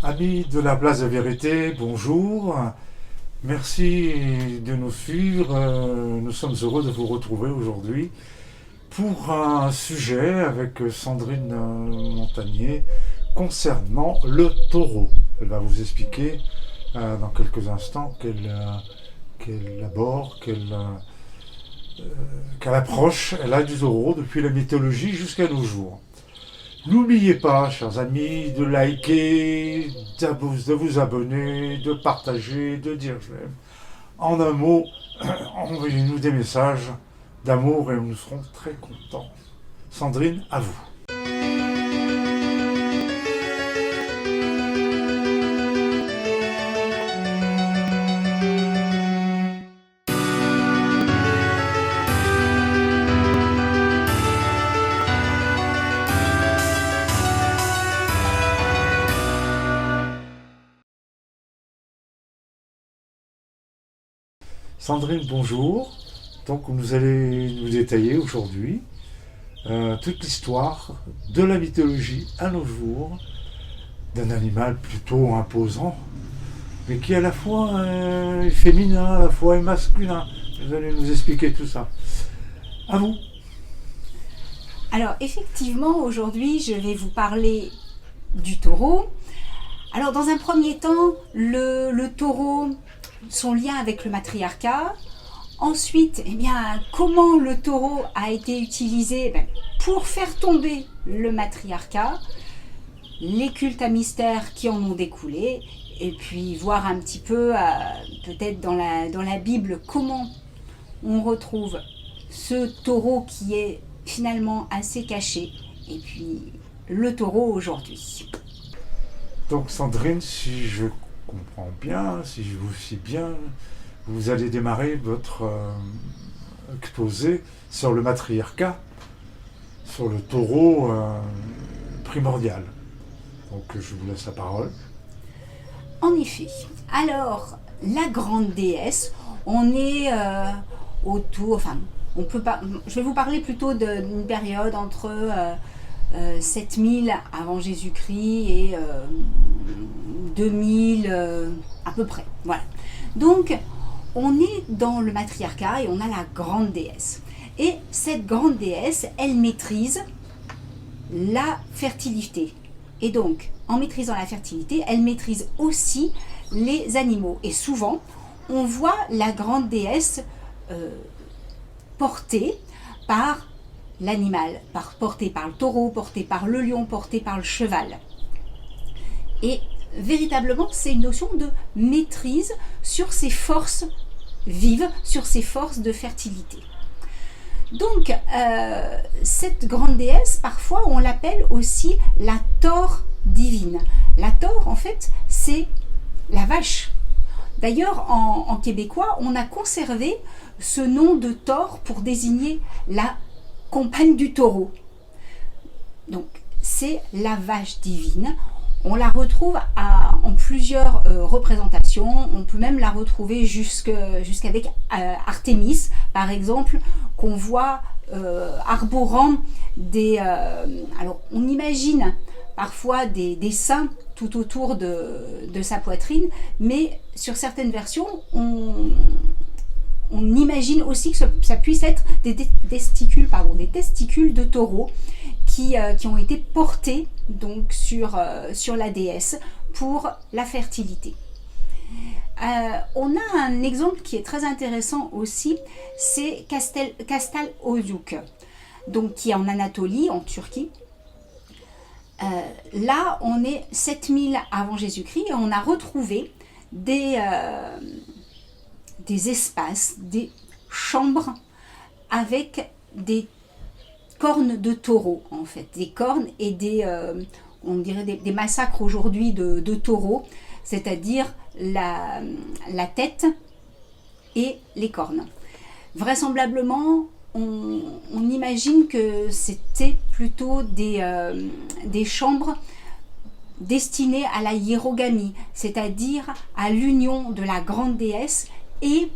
Amis de la place de vérité, bonjour. Merci de nous suivre. Nous sommes heureux de vous retrouver aujourd'hui pour un sujet avec Sandrine Montagnier concernant le taureau. Elle va vous expliquer dans quelques instants quelle aborde, quelle approche elle a du taureau depuis la mythologie jusqu'à nos jours. N'oubliez pas, chers amis, de liker, de vous abonner, de partager, de dire j'aime. En un mot, envoyez-nous des messages d'amour et nous serons très contents. Sandrine, à vous. Sandrine, bonjour. Donc vous allez nous détailler aujourd'hui toute l'histoire de la mythologie à nos jours d'un animal plutôt imposant, mais qui à la fois est féminin, à la fois est masculin. Vous allez nous expliquer tout ça. À vous. Alors effectivement, aujourd'hui, je vais vous parler du taureau. Alors dans un premier temps, le taureau, son lien avec le matriarcat. Ensuite, comment le taureau a été utilisé pour faire tomber le matriarcat, les cultes à mystère qui en ont découlé, et puis voir un petit peu, peut-être dans la Bible, comment on retrouve ce taureau qui est finalement assez caché, et puis le taureau aujourd'hui. Donc Sandrine, si je comprends bien, si je vous suis bien, vous allez démarrer votre exposé sur le matriarcat, sur le taureau primordial. Donc je vous laisse la parole. En effet. Alors, la grande déesse, on est autour, on peut pas, je vais vous parler plutôt d'une période entre 7000 avant Jésus-Christ et 2000 à peu près. Voilà. Donc, on est dans le matriarcat et on a la grande déesse. Et cette grande déesse, elle maîtrise la fertilité. Et donc, en maîtrisant la fertilité, elle maîtrise aussi les animaux. Et souvent, on voit la grande déesse portée par l'animal, portée par le taureau, portée par le lion, portée par le cheval. Et véritablement, c'est une notion de maîtrise sur ses forces vives, sur ses forces de fertilité. Donc, cette grande déesse, parfois, on l'appelle aussi la taure divine. La taure, en fait, c'est la vache. D'ailleurs, en québécois, on a conservé ce nom de taure pour désigner la compagne du taureau. Donc, c'est la vache divine. On la retrouve en plusieurs représentations. On peut même la retrouver jusqu'avec Artémis, par exemple, qu'on voit arborant des... alors, on imagine parfois des seins tout autour de sa poitrine, mais sur certaines versions, on imagine aussi que ça puisse être des testicules de taureau qui ont été portés donc sur la déesse pour la fertilité. On a un exemple qui est très intéressant aussi, c'est Kastal Oyuk, donc qui est en Anatolie, en Turquie. Là, on est 7000 avant Jésus-Christ et on a retrouvé des espaces, des chambres avec des cornes de taureau, en fait, des cornes et on dirait des massacres aujourd'hui de taureaux, c'est-à-dire la tête et les cornes. Vraisemblablement, on imagine que c'était plutôt des chambres destinées à la hiérogamie, c'est-à-dire à l'union de la grande déesse et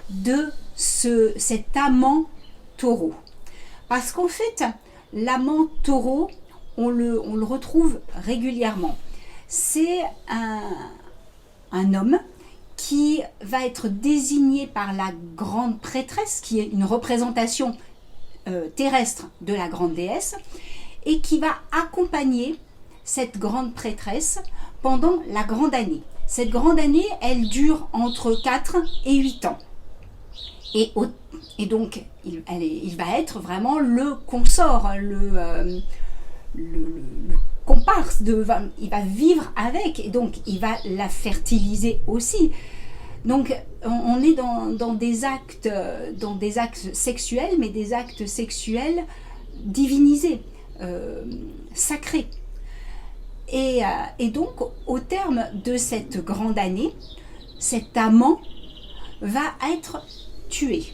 de cet amant taureau. Parce qu'en fait, l'amant taureau, on le retrouve régulièrement. c'est un homme qui va être désigné par la grande prêtresse, qui est une représentation terrestre de la grande déesse, et qui va accompagner cette grande prêtresse pendant la grande année. Cette grande année, elle dure entre 4 et 8 ans. Et donc, il va être vraiment le consort, le comparse, il va vivre avec, et donc il va la fertiliser aussi. Donc on est dans des actes sexuels, mais des actes sexuels divinisés, sacrés. Et donc au terme de cette grande année, cet amant va être tué.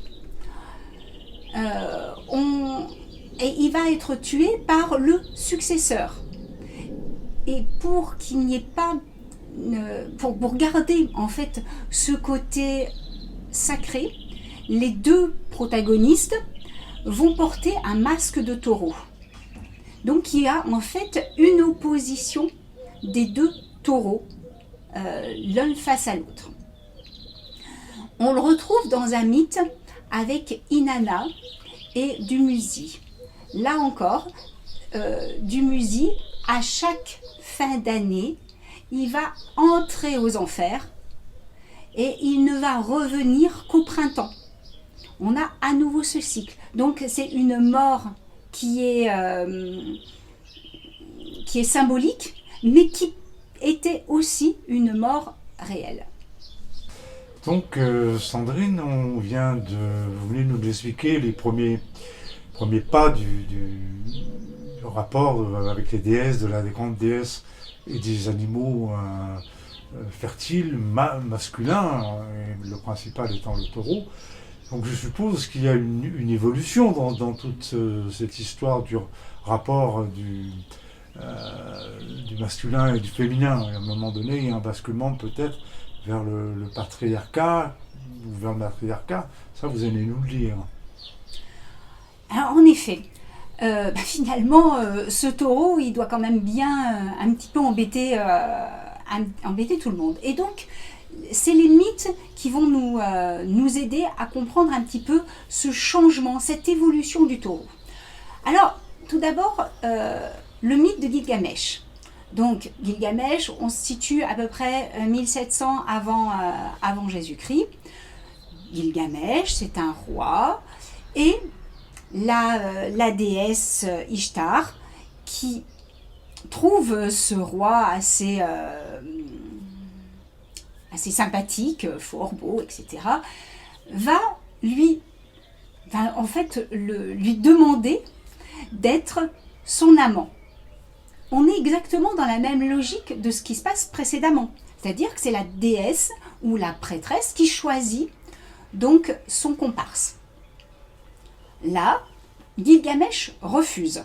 Et il va être tué par le successeur. Et pour qu'il n'y ait pas, pour garder en fait ce côté sacré, les deux protagonistes vont porter un masque de taureau. Donc il y a en fait une opposition des deux taureaux, l'un face à l'autre. On le retrouve dans un mythe avec Inanna et Dumuzi. Là encore, Dumuzi, à chaque fin d'année, il va entrer aux enfers et il ne va revenir qu'au printemps. On a à nouveau ce cycle. Donc c'est une mort qui est symbolique, mais qui était aussi une mort réelle. Donc Sandrine, vous venez nous expliquer les premiers pas du rapport avec les déesses, des grandes déesses et des animaux fertiles, masculins, et le principal étant le taureau. Donc je suppose qu'il y a une évolution dans toute cette histoire du rapport du masculin et du féminin. Et à un moment donné, il y a un basculement peut-être vers le patriarcat, ou vers le matriarcat. Ça, vous allez nous le dire. Alors, en effet, finalement, ce taureau, il doit quand même bien un petit peu embêter tout le monde. Et donc, c'est les mythes qui vont nous aider à comprendre un petit peu ce changement, cette évolution du taureau. Alors, tout d'abord, le mythe de Gilgamesh. Donc, Gilgamesh, on se situe à peu près 1700 avant Jésus-Christ. Gilgamesh, c'est un roi, et la déesse Ishtar, qui trouve ce roi assez sympathique, fort beau, etc., va lui demander d'être son amant. On est exactement dans la même logique de ce qui se passe précédemment. C'est-à-dire que c'est la déesse ou la prêtresse qui choisit donc son comparse. Là, Gilgamesh refuse.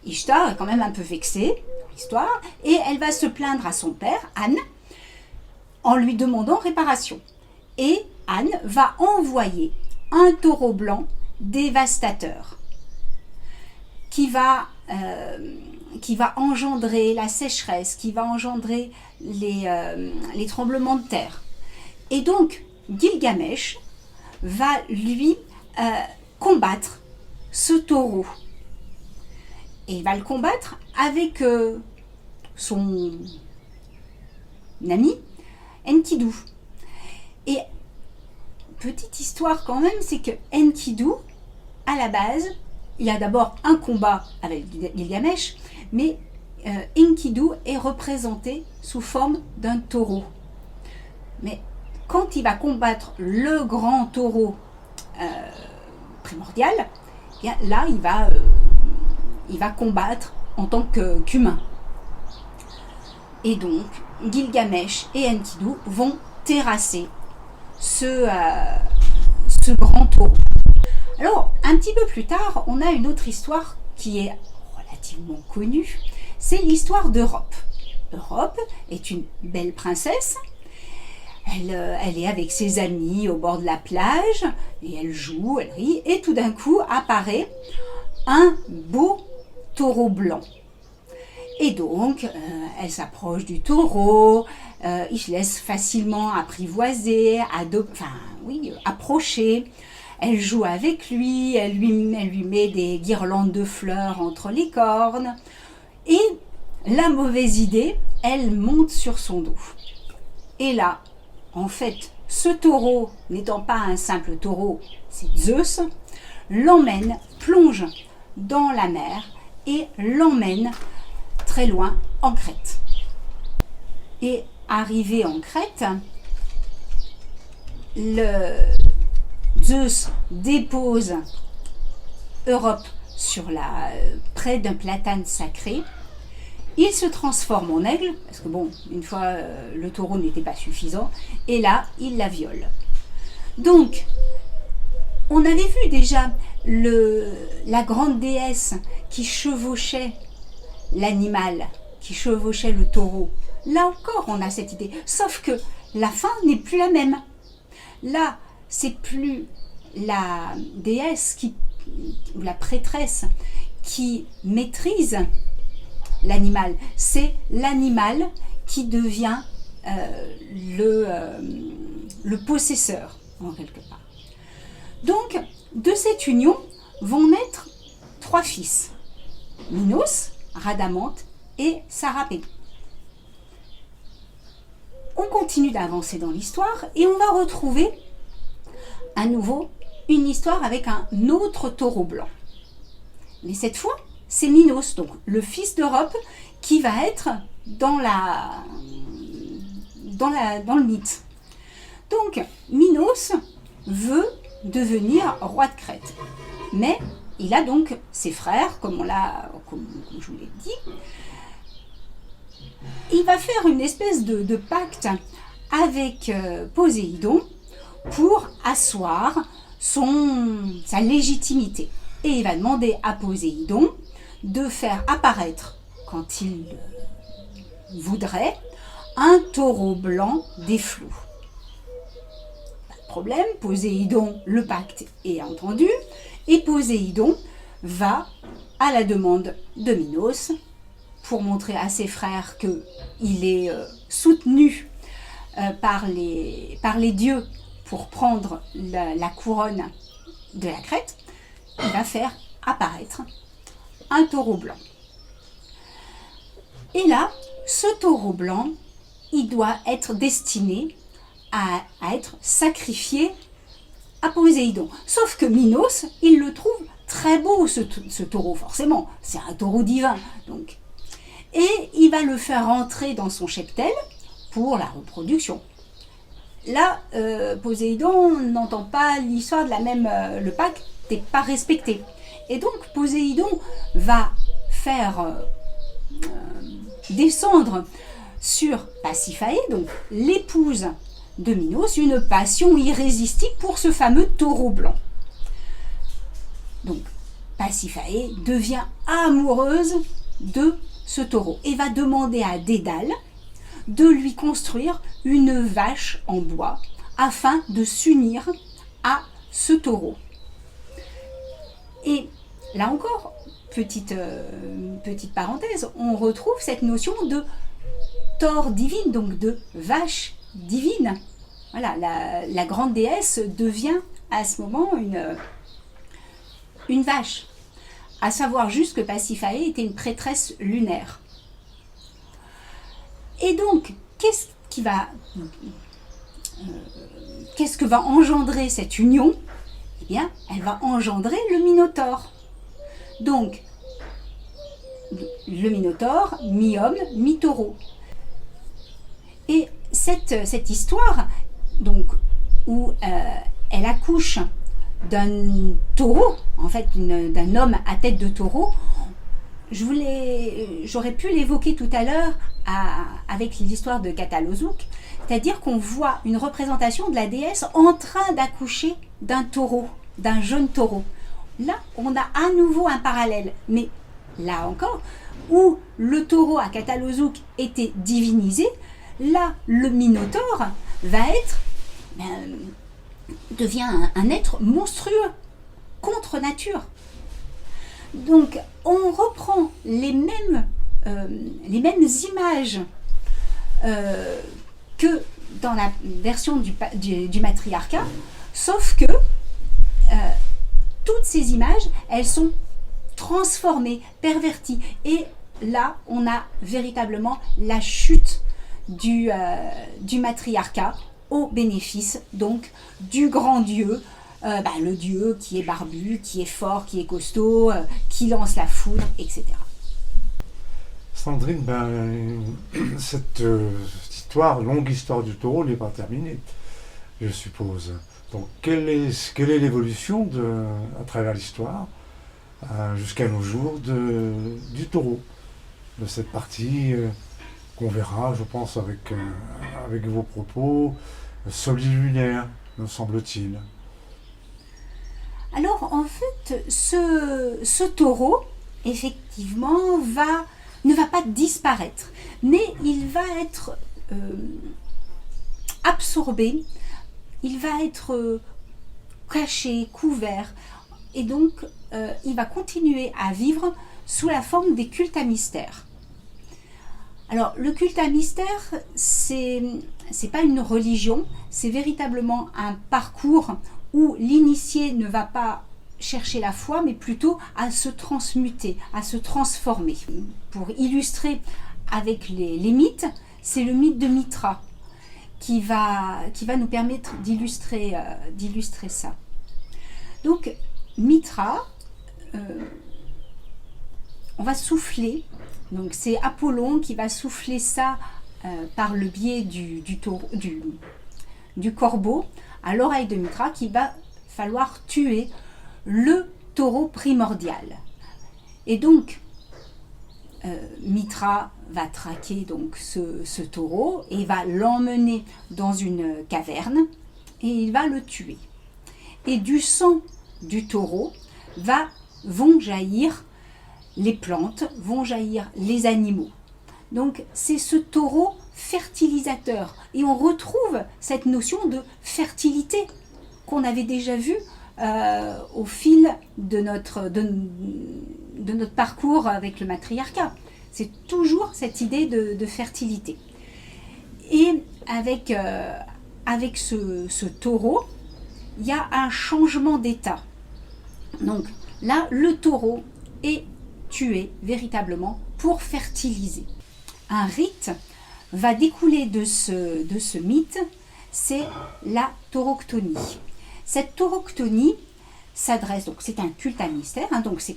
Ishtar est quand même un peu vexée dans l'histoire et elle va se plaindre à son père, Ane, en lui demandant réparation. Et Ane va envoyer un taureau blanc dévastateur qui va engendrer la sécheresse, qui va engendrer les tremblements de terre. Et donc, Gilgamesh va lui combattre ce taureau. Et il va le combattre avec son ami Enkidu. Et petite histoire quand même, c'est que Enkidu, à la base, il y a d'abord un combat avec Gilgamesh, mais Enkidu est représenté sous forme d'un taureau. Mais quand il va combattre le grand taureau primordial, là il va combattre en tant qu'humain. Et donc Gilgamesh et Enkidu vont terrasser ce grand taureau. Alors, un petit peu plus tard, on a une autre histoire qui est relativement connue. C'est l'histoire d'Europe. Europe est une belle princesse. Elle est avec ses amis au bord de la plage et elle joue, elle rit. Et tout d'un coup apparaît un beau taureau blanc. Et donc, elle s'approche du taureau, il se laisse facilement apprivoiser, approcher. Elle joue avec lui, elle lui met des guirlandes de fleurs entre les cornes. Et la mauvaise idée, elle monte sur son dos. Et là, en fait, ce taureau, n'étant pas un simple taureau, c'est Zeus, l'emmène, plonge dans la mer et l'emmène très loin en Crète. Et arrivé en Crète, Zeus dépose Europe près d'un platane sacré. Il se transforme en aigle, parce que bon, une fois le taureau n'était pas suffisant, et là, il la viole. Donc, on avait vu déjà la grande déesse qui chevauchait l'animal, qui chevauchait le taureau. Là encore, on a cette idée, sauf que la fin n'est plus la même. Là, c'est plus la déesse ou la prêtresse qui maîtrise l'animal, c'est l'animal qui devient le possesseur, en quelque part. Donc, de cette union vont naître 3 fils, Minos, Rhadamante et Sarapé. On continue d'avancer dans l'histoire et on va retrouver à nouveau une histoire avec un autre taureau blanc. Mais cette fois, c'est Minos, donc le fils d'Europe, qui va être dans le mythe. Donc, Minos veut devenir roi de Crète. Mais il a donc ses frères, comme je vous l'ai dit. Il va faire une espèce de pacte avec Poséidon pour asseoir sa légitimité. Et il va demander à Poséidon de faire apparaître, quand il voudrait, un taureau blanc des flots. Pas de problème, Poséidon, le pacte est entendu, et Poséidon va, à la demande de Minos, pour montrer à ses frères qu'il est soutenu par les dieux pour prendre la couronne de la Crète, il va faire apparaître un taureau blanc. Et là, ce taureau blanc, il doit être destiné à être sacrifié à Poséidon. Sauf que Minos, il le trouve très beau, ce taureau, forcément. C'est un taureau divin. Donc. Et il va le faire entrer dans son cheptel pour la reproduction. Là, Poséidon n'entend pas l'histoire de la même... le pacte n'est pas respecté. Et donc, Poséidon va faire descendre sur Pasiphaë, donc l'épouse de Minos, une passion irrésistible pour ce fameux taureau blanc. Donc, Pasiphaë devient amoureuse de ce taureau et va demander à Dédale de lui construire une vache en bois afin de s'unir à ce taureau. Et là encore, petite parenthèse, on retrouve cette notion de taure divine, donc de vache divine. Voilà, la grande déesse devient à ce moment une vache. À savoir juste que Pasiphaë était une prêtresse lunaire. Et donc, qu'est-ce que va engendrer cette union? Eh bien, elle va engendrer le Minotaure. Donc, le Minotaure, mi-homme, mi-taureau. Et cette histoire, donc, où elle accouche d'un taureau, en fait, d'un homme à tête de taureau, j'aurais pu l'évoquer tout à l'heure avec l'histoire de Catalozouk, c'est-à-dire qu'on voit une représentation de la déesse en train d'accoucher d'un taureau, d'un jeune taureau. Là, on a à nouveau un parallèle, mais là encore, où le taureau à Catalozouk était divinisé, là, le Minotaure devient un être monstrueux, contre nature. Donc, on reprend les mêmes les mêmes images que dans la version du matriarcat, sauf que toutes ces images, elles sont transformées, perverties. Et là, on a véritablement la chute du matriarcat au bénéfice donc du grand Dieu, le Dieu qui est barbu, qui est fort, qui est costaud, qui lance la foudre, etc. Sandrine, cette histoire, longue histoire du taureau n'est pas terminée, je suppose. Donc, quelle est l'évolution à travers l'histoire, jusqu'à nos jours, du taureau, de cette partie qu'on verra, je pense, avec vos propos, solilunaires, me semble-t-il. Alors, en fait, ce taureau, effectivement, ne va pas disparaître, mais il va être absorbé, il va être caché, couvert, et donc il va continuer à vivre sous la forme des cultes à mystère. Alors, le culte à mystère, c'est pas une religion, c'est véritablement un parcours où l'initié ne va pas chercher la foi, mais plutôt à se transmuter, à se transformer. Pour illustrer avec les mythes, c'est le mythe de Mitra qui va nous permettre d'illustrer ça. Donc, Mitra, on va souffler, donc c'est Apollon qui va souffler ça par le biais du corbeau à l'oreille de Mitra, qu'il va falloir tuer le taureau primordial. Et donc, Mitra va traquer donc ce taureau et va l'emmener dans une caverne et il va le tuer. Et du sang du taureau vont jaillir les plantes, vont jaillir les animaux. Donc c'est ce taureau fertilisateur. Et on retrouve cette notion de fertilité qu'on avait déjà vue au fil de notre parcours avec le matriarcat. C'est toujours cette idée de fertilité. Et avec ce taureau, il y a un changement d'état. Donc là, le taureau est tué véritablement pour fertiliser. Un rite va découler de ce mythe, c'est la tauroctonie. Cette tauroctonie s'adresse, donc c'est un culte à mystère, donc c'est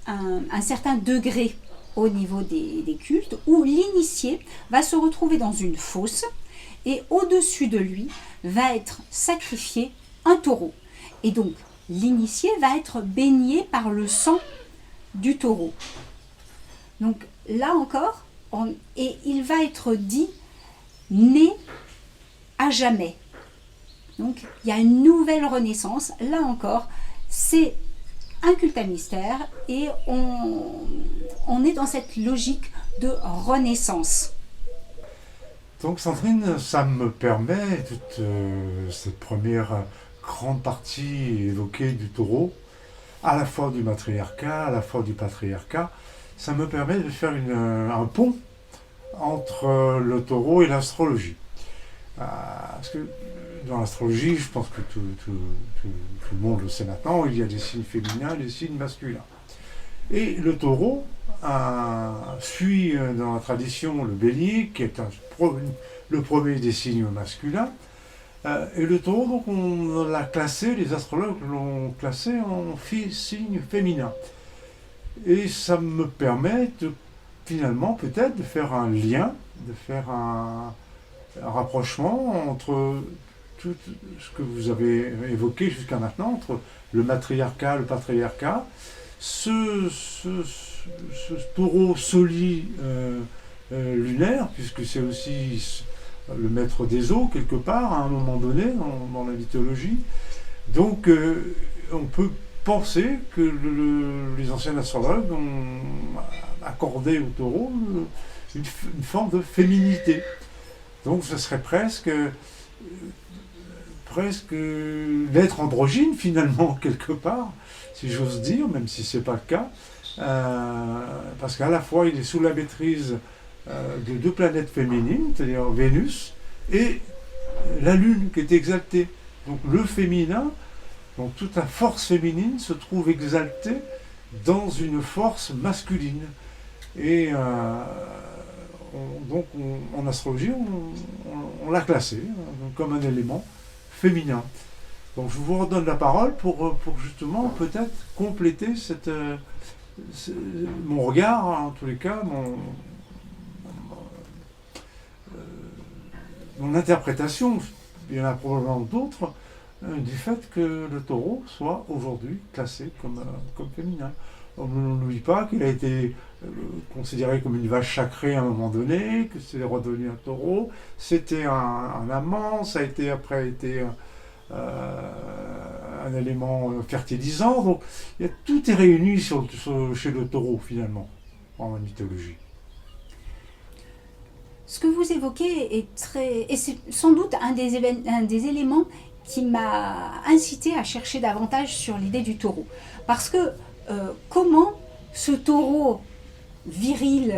un certain degré au niveau des cultes où l'initié va se retrouver dans une fosse et au-dessus de lui va être sacrifié un taureau. Et donc l'initié va être baigné par le sang du taureau. Donc là encore, et il va être dit né à jamais. Donc il y a une nouvelle renaissance. Là encore, c'est un culte à mystère et on est dans cette logique de renaissance. Donc Sandrine, ça me permet, toute cette première grande partie évoquée du taureau, à la fois du matriarcat, à la fois du patriarcat, ça me permet de faire un pont entre le taureau et l'astrologie. Parce que dans l'astrologie, je pense que tout le monde le sait maintenant, il y a des signes féminins et des signes masculins. Et le taureau suit dans la tradition le bélier, qui est le premier des signes masculins. Et le taureau, donc on l'a classé, les astrologues l'ont classé en signe féminin. Et ça me permet finalement peut-être de faire un lien, de faire un rapprochement entre tout ce que vous avez évoqué jusqu'à maintenant, entre le matriarcat, le patriarcat, ce taureau lunaire, puisque c'est aussi le maître des eaux, quelque part, à un moment donné, dans la mythologie. Donc, on peut penser que les anciens astrologues ont accordé au taureau une forme de féminité. Donc, ce serait presque l'être androgyne, finalement, quelque part, si j'ose dire, même si ce n'est pas le cas, parce qu'à la fois il est sous la maîtrise de deux planètes féminines, c'est-à-dire Vénus et la Lune qui est exaltée. Donc le féminin, donc toute la force féminine se trouve exaltée dans une force masculine. Et en astrologie, on l'a classé comme un élément féminin. Donc je vous redonne la parole pour justement peut-être compléter mon regard, en tous les cas, mon interprétation, il y en a probablement d'autres, du fait que le taureau soit aujourd'hui classé comme féminin. On n'oublie pas qu'il a été considéré comme une vache sacrée à un moment donné, que c'est redevenu un taureau, c'était un amant, ça a été après un élément fertilisant, donc tout est réuni chez le taureau finalement, en mythologie. Ce que vous évoquez est et c'est sans doute un des éléments qui m'a incité à chercher davantage sur l'idée du taureau. Parce que comment ce taureau viril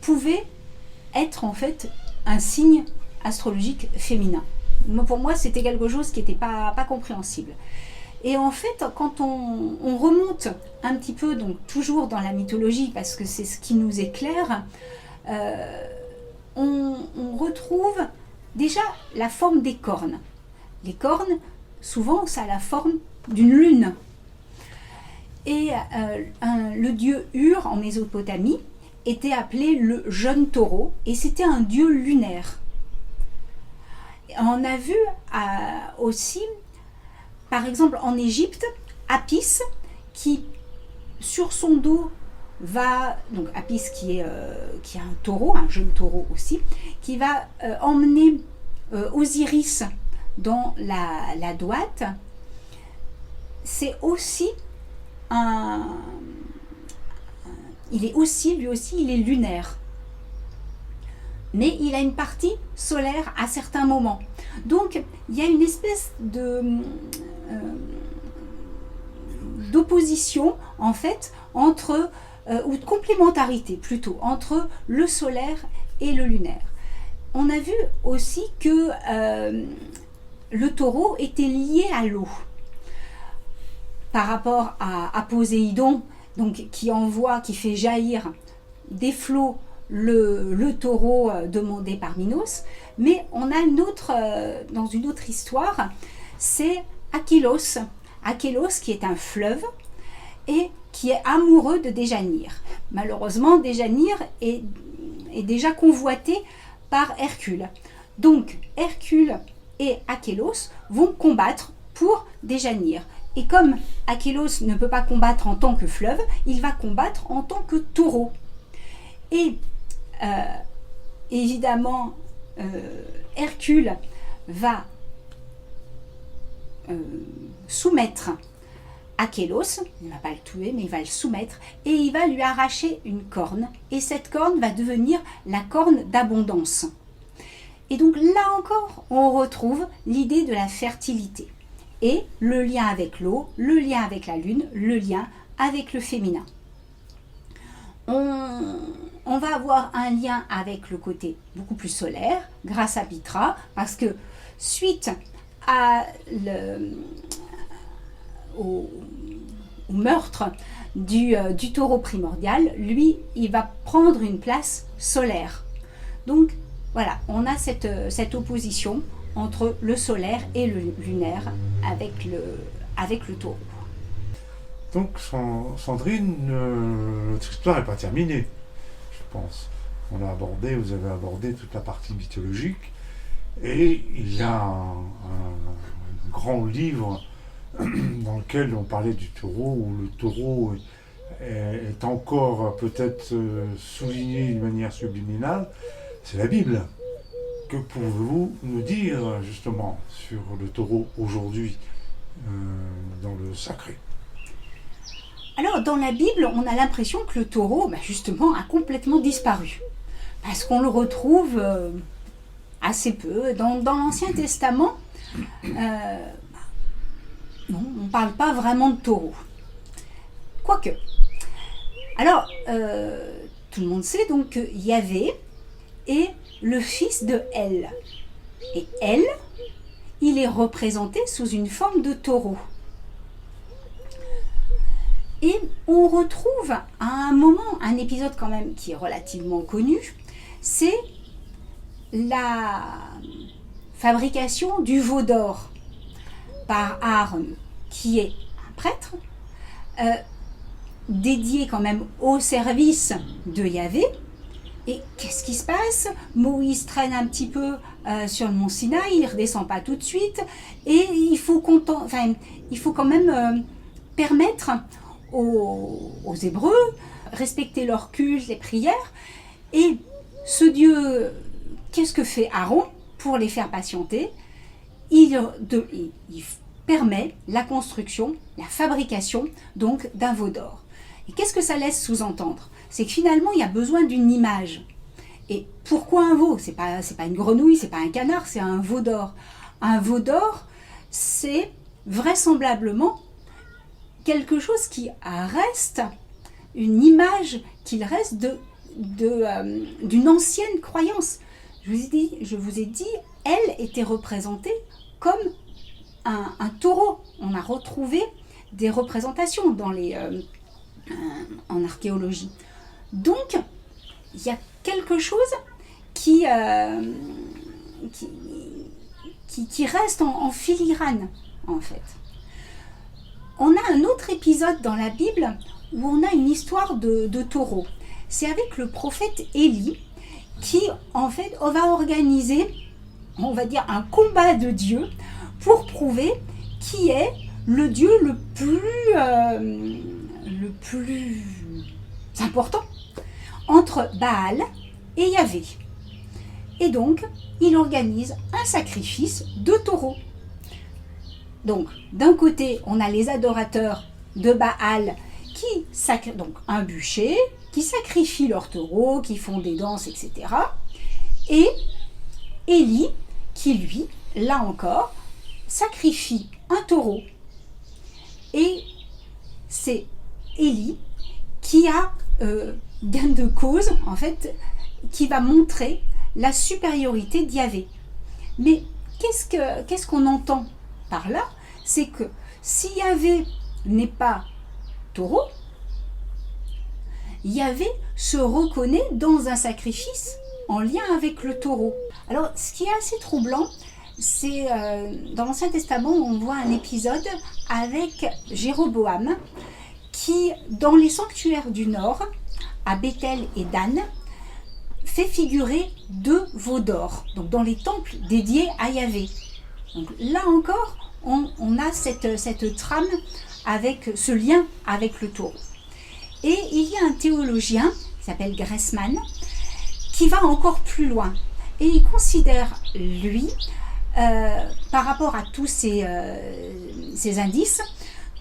pouvait être en fait un signe astrologique féminin. Pour moi, c'était quelque chose qui n'était pas compréhensible. Et en fait, quand on remonte un petit peu, donc toujours dans la mythologie, parce que c'est ce qui nous éclaire, on retrouve déjà la forme des cornes. Les cornes, souvent, ça a la forme d'une lune. Et le dieu Ur, en Mésopotamie, était appelé le jeune taureau, et c'était un dieu lunaire. On a vu aussi, par exemple en Égypte, Apis, qui sur son dos va, donc Apis qui est un taureau, un jeune taureau aussi, qui va emmener Osiris dans la Douate. C'est aussi il est aussi, lui aussi, il est lunaire. Mais il a une partie solaire à certains moments. Donc, il y a une espèce d'opposition, en fait, entre, ou de complémentarité plutôt, entre le solaire et le lunaire. On a vu aussi que le taureau était lié à l'eau. Par rapport à Poséidon, donc, qui fait jaillir des flots le taureau demandé par Minos, mais on a dans une autre histoire, c'est Achélos. Achélos qui est un fleuve et qui est amoureux de Déjanire. Malheureusement, Déjanire est déjà convoité par Hercule. Donc Hercule et Achélos vont combattre pour Déjanire. Et comme Achélos ne peut pas combattre en tant que fleuve, il va combattre en tant que taureau. Et évidemment, Hercule va soumettre Achélos, il ne va pas le tuer, mais il va le soumettre, et il va lui arracher une corne. Et cette corne va devenir la corne d'abondance. Et donc là encore, on retrouve l'idée de la fertilité. Et le lien avec l'eau, le lien avec la lune, le lien avec le féminin. On va avoir un lien avec le côté beaucoup plus solaire, grâce à Mithra, parce que suite au meurtre du taureau primordial, lui, il va prendre une place solaire. Donc voilà, on a cette opposition entre le solaire et le lunaire avec le taureau. Donc Sandrine, notre histoire n'est pas terminée, je pense. Vous avez abordé toute la partie mythologique, et il y a un grand livre dans lequel on parlait du taureau, où le taureau est encore peut-être souligné d'une manière subliminale, c'est la Bible. Que pouvez-vous nous dire justement sur le taureau aujourd'hui dans le sacré ? Alors dans la Bible, on a l'impression que le taureau, justement, a complètement disparu. Parce qu'on le retrouve assez peu. Dans l'Ancien Testament, on ne parle pas vraiment de taureau. Quoique. Alors, tout le monde sait donc que Yahvé est le fils de El. Et El, il est représenté sous une forme de taureau. Et on retrouve à un moment, un épisode quand même qui est relativement connu, c'est la fabrication du veau d'or par Aaron, qui est un prêtre, dédié quand même au service de Yahvé. Et qu'est-ce qui se passe? Moïse traîne un petit peu sur le mont Sinaï, il ne redescend pas tout de suite, et il faut quand même permettre aux Hébreux respecter leur culte, les prières. Et ce Dieu, qu'est-ce que fait Aaron pour les faire patienter? Il permet la construction, la fabrication donc d'un veau d'or. Et qu'est-ce que ça laisse sous-entendre? C'est que finalement il y a besoin d'une image. Et pourquoi un veau? C'est pas une grenouille, c'est pas un canard, c'est un veau d'or. Un veau d'or, c'est vraisemblablement quelque chose qui reste, une image qu'il reste d'une ancienne croyance. Je vous ai dit, elle était représentée comme un taureau. On a retrouvé des représentations en archéologie. Donc, il y a quelque chose qui reste en filigrane, en fait. On a un autre épisode dans la Bible où on a une histoire de taureau. C'est avec le prophète Élie qui, en fait, va organiser, on va dire, un combat de Dieu pour prouver qui est le Dieu le plus important entre Baal et Yahvé. Et donc, il organise un sacrifice de taureau. Donc, d'un côté, on a les adorateurs de Baal qui sacrifient, donc un bûcher, qui sacrifient leurs taureaux, qui font des danses, etc. Et Élie, qui lui, là encore, sacrifie un taureau. Et c'est Élie qui a gain de cause, en fait, qui va montrer la supériorité d'Yahvé. Mais qu'est-ce qu'on entend par là? C'est que si Yahvé n'est pas taureau, Yahvé se reconnaît dans un sacrifice en lien avec le taureau. Alors, ce qui est assez troublant, c'est dans l'Ancien Testament, on voit un épisode avec Jéroboam qui, dans les sanctuaires du Nord, à Béthel et Dan, fait figurer 2 veaux d'or, donc dans les temples dédiés à Yahvé. Donc là encore, on a cette trame avec ce lien avec le taureau. Et il y a un théologien qui s'appelle Gressman qui va encore plus loin et il considère, lui, par rapport à tous ces indices,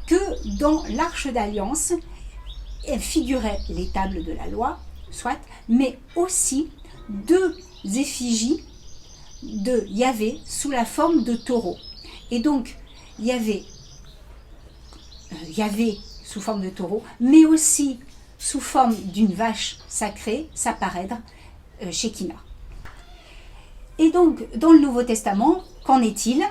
que dans l'Arche d'Alliance, elle figurait les tables de la loi, soit, mais aussi 2 effigies de Yahvé sous la forme de taureau. Et donc, Yahvé sous forme de taureau, mais aussi sous forme d'une vache sacrée, sa parèdre, Shekinah. Et donc, dans le Nouveau Testament, qu'en est-il?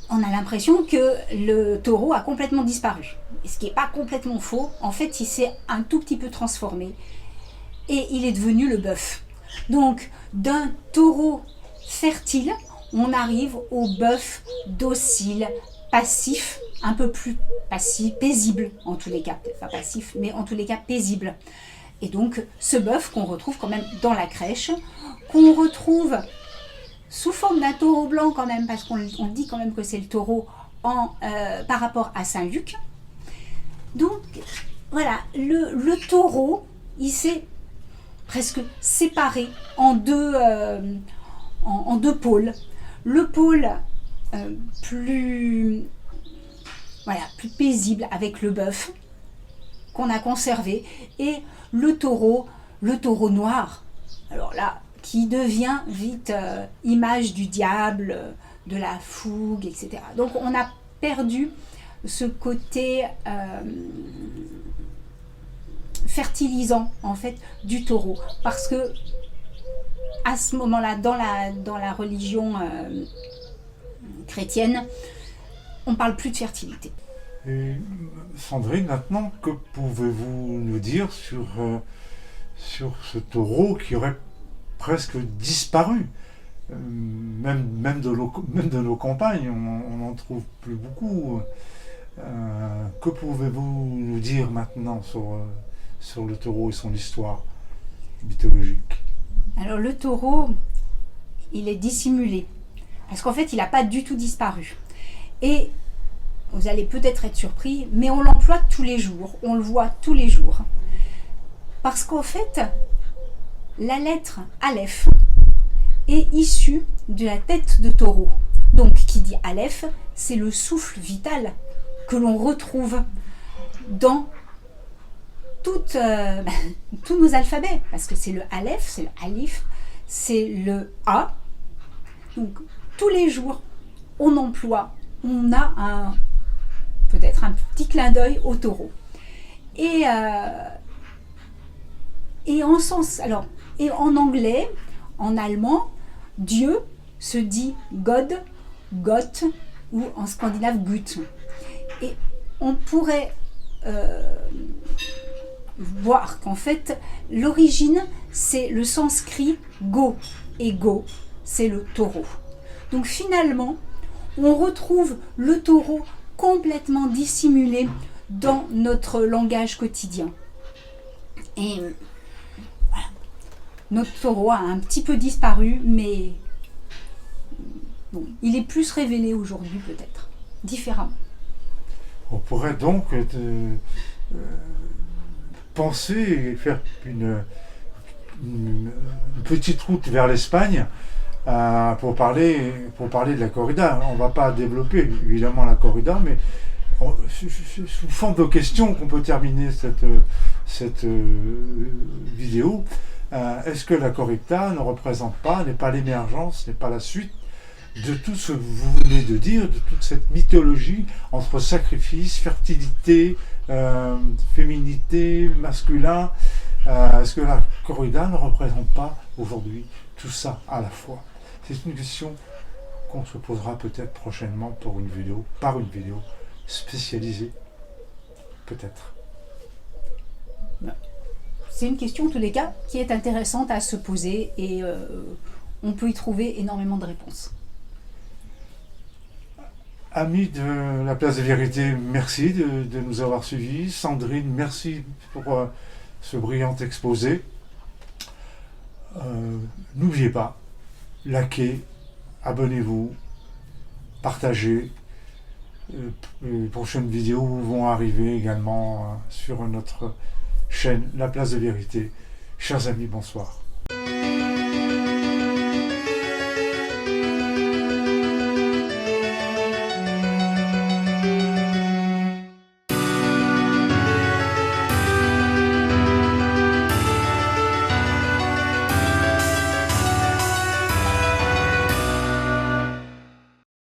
On a l'impression que le taureau a complètement disparu. Et ce qui n'est pas complètement faux, en fait, il s'est un tout petit peu transformé et il est devenu le bœuf. Donc, d'un taureau fertile, on arrive au bœuf docile, passif, un peu plus passif, paisible en tous les cas, peut-être pas passif, mais en tous les cas paisible. Et donc, ce bœuf qu'on retrouve quand même dans la crèche, qu'on retrouve sous forme d'un taureau blanc quand même, parce qu'on dit quand même que c'est le taureau par rapport à Saint Luc. Donc, voilà, le taureau, il s'est presque séparé en deux pôles. Le pôle plus paisible avec le bœuf qu'on a conservé, et le taureau noir. Alors là, qui devient vite image du diable, de la fougue, etc. Donc on a perdu ce côté fertilisant en fait du taureau, parce que à ce moment-là, dans la religion chrétienne, on parle plus de fertilité. Et Sandrine, maintenant, que pouvez-vous nous dire sur ce taureau qui aurait presque disparu? Même de nos campagnes, on n'en trouve plus beaucoup. Que pouvez-vous nous dire maintenant sur le taureau et son histoire mythologique? Alors le taureau, il est dissimulé, parce qu'en fait, il n'a pas du tout disparu. Et vous allez peut-être être surpris, mais on l'emploie tous les jours, on le voit tous les jours. Parce qu'en fait, la lettre Aleph est issue de la tête de taureau. Donc, qui dit Aleph, c'est le souffle vital que l'on retrouve dans tous nos alphabets. Parce que c'est le Aleph, c'est le Alif, c'est le A. Donc, tous les jours, on emploie, on a peut-être un petit clin d'œil au taureau. Et en anglais, en allemand, Dieu se dit God, Gott, ou en scandinave Gut. Et on pourrait voir qu'en fait, l'origine, c'est le sanskrit go, et go, c'est le taureau. Donc finalement, on retrouve le taureau complètement dissimulé dans notre langage quotidien. Et voilà, notre taureau a un petit peu disparu, mais bon, il est plus révélé aujourd'hui peut-être, différemment. On pourrait donc penser et faire une petite route vers l'Espagne pour parler de la corrida. On ne va pas développer évidemment la corrida, mais sous forme de questions qu'on peut terminer cette vidéo. Est-ce que la corrida ne représente pas, n'est pas l'émergence, n'est pas la suite de tout ce que vous venez de dire, de toute cette mythologie entre sacrifice, fertilité, féminité, masculin? Est-ce que la corrida ne représente pas aujourd'hui tout ça à la fois? C'est une question qu'on se posera peut-être prochainement par une vidéo spécialisée, peut-être. C'est une question, en tous les cas, qui est intéressante à se poser et on peut y trouver énormément de réponses. Amis de la Place des Vérités, merci de nous avoir suivis. Sandrine, merci pour ce brillant exposé. N'oubliez pas, likez, abonnez-vous, partagez. Les prochaines vidéos vont arriver également sur notre chaîne La Place des Vérités. Chers amis, bonsoir.